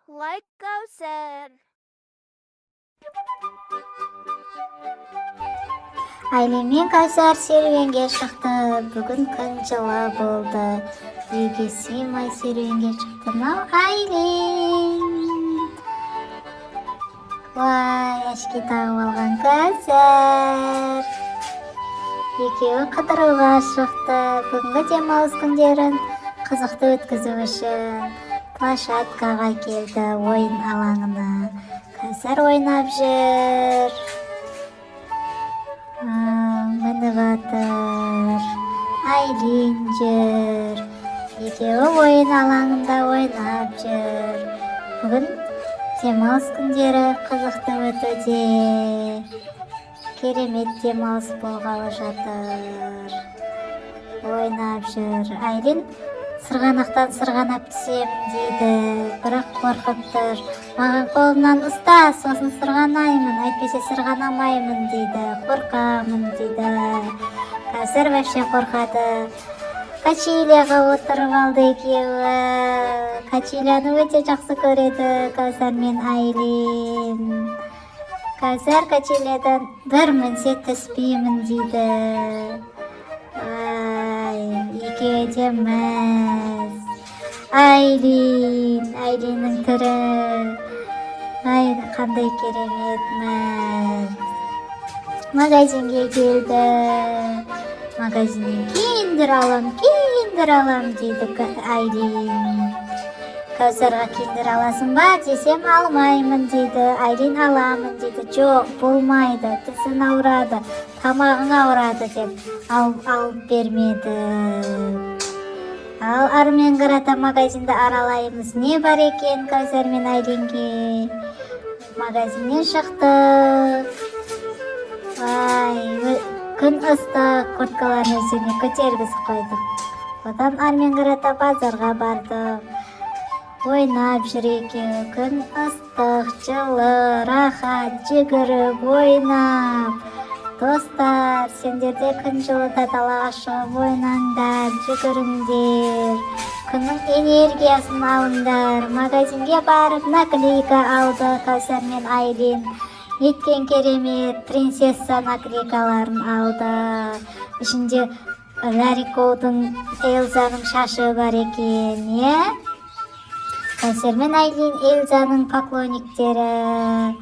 like Kausar. Айлин мен Каусар серуенге шықты. Бүгін күн жылы болды. Үйге сыймай серуенге шықты. Мынау Айлин. Вай, ашки тағып алған Каусар. Екеуі қыдыруға шықты. Бүгінгі демалыс күндерін қызықты өткізу үшін площадкаға келді, ойын алаңына. Каусар ойнап жүр. Мініп атыр. Айлин жүр. Екеуі ойын алаңында ойнап жүр. Бүгін демалыс күндері қызықты өтуде. Керемет демалыс болғалы жатыр. Ойнап жүр. Айлин сырғанақтан сырғанап түсем дейді, бірақ қорқып тұр. Маған қолымнан ұста, сосын сырғанаймын, әйтпесе сырғанамаймын дейді, қорқамын дейді. Каусар вообще қорқады. Качеляға отырып алды екеуі. Качеляны өте жақсы көреді Каусар мен Айлин. Каусар качелядан бір мінсе түспеймін дейді. Екеуі де мәз. Айлиннің түрі. Қандай керемет мәз. Магазинге келді. Магазиннен киндер алам дейді Айлин. Каусарға киндер аласың ба десем алмаймын дейді. Айлин аламын дейді. Жоқ, болмайды, тісің ауырады, тамағың ауырады деп алып бермеді. Ал ары мен қарата магазинді аралаймыз. Не бар екен Каусар мен Айлинге? Магазиннен шықты. Күн ыстық, курткаларын өздеріне көтергізіп қойдық. Одан ары мен қарата базарға бардық. Ойнап жүр екеуі. Күн ыстық, жылы, рахат, жүгіріп, ойнап. Достар, сендер де күн жылыда далаға шығып ойнаңдар, жүгіріңдер. Күннің энергиясын алыңдар. Магазинге барып наклейка алды Каусар мен Айлин. Неткен керемет принцесса наклейкаларын алды. Ішінде Ларикоудың, Эльзаның шашы бар екен, Каусар мен Айлин Эльзаның поклонниктері.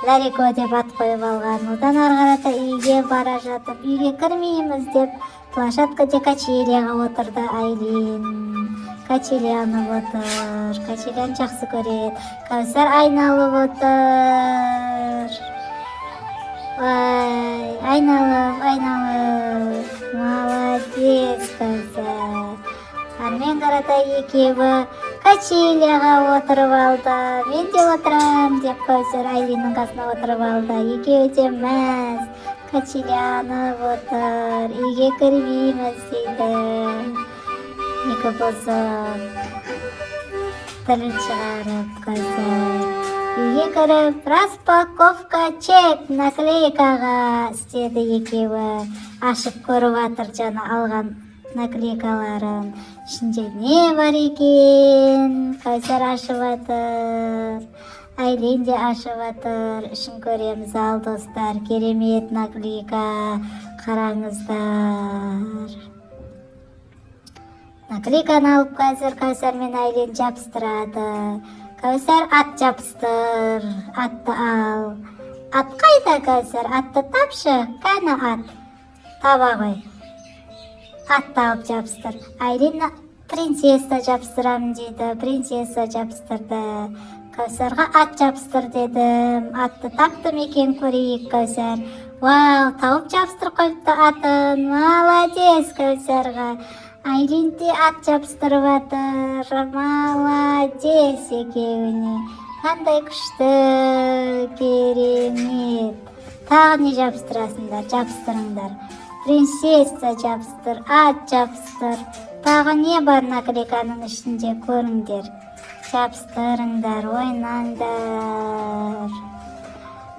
Ларико деп ат қойып алған. Одан ары қарата үйге бара жатып, үйге кірмейміз деп площадкада качеляға отырды Айлин. Качеляны отыр. Качеляны жақсы көреді. Каусар айналып отыр. Айналып. Молодец, Каусар. Армен қарата екеуі качеляға отырып алды. Мен де отырам деп Каусар Айлиннің қасына отырып алды. Екеуі де мәз. Качеляны отыр. Үйге кірмейміз дейді. Екі бұзық. Тілін шығарып Каусар. Үйге кіріп, распаковка чек наклейкаға істеді екеуі. Ашып көріп атыр жана алған наклейкаларын. Ішінде не бар екен? Каусар ашып атыр. Айлин де ашып атыр. Ішін көреміз ал достар. Керемет наклейка. Қараңыздар. Наклейканы алып Каусар мен Айлин жабыстырады. Каусар ат жабыстыр. Атты ал. Ат қайда Каусар? Атты тапшы. Кәні ат. Таба ғой. Атты алып жабыстыр. Айлин принцесса жабыстырамын дейді. Принцесса жабыстырды. Каусарға ат жабыстыр дедім. Атты таптым екен, көрейік Каусар. Вау, тауып жабыстыр қойыпты атын. Молодец Каусарға. Айлин де ат жабыстырып атыр. Молодец екеуіне. Қандай күшті, керемет. Тағы не жабыстырасыңдар? Жабыстырыңдар. Принцесса жабыстыр, ат жабыстыр. Тағы не бар наклейканың ішінде көріңдер. Жабыстырыңдар, ойнаңдар.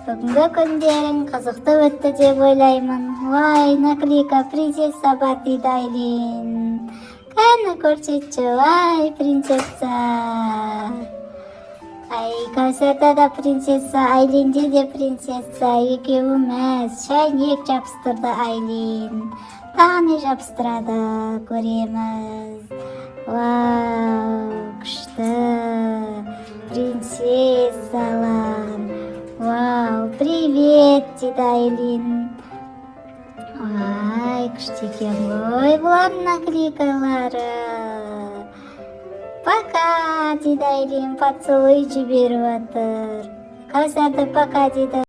Бүгінгі күндерің қызықты өтті деп ойлаймын. Вай, наклейка принцесса бар дейді Айлин. Қаны көрсетші, вай, принцесса. Ай, Кәусәрда да принцесса, Айлинде де принцесса, екеуміз шәйнек жабыстырды Айлин. Тағы не жабыстырады, көреміз. Вау, күшті принцессалар. Вау, привет, дейді Айлин. Ай, күшті екен ғой бұлардың наклейкалары. Пока, дейді Айлин, поцелуй жіберіп отыр. Кәусәрді пока дейді.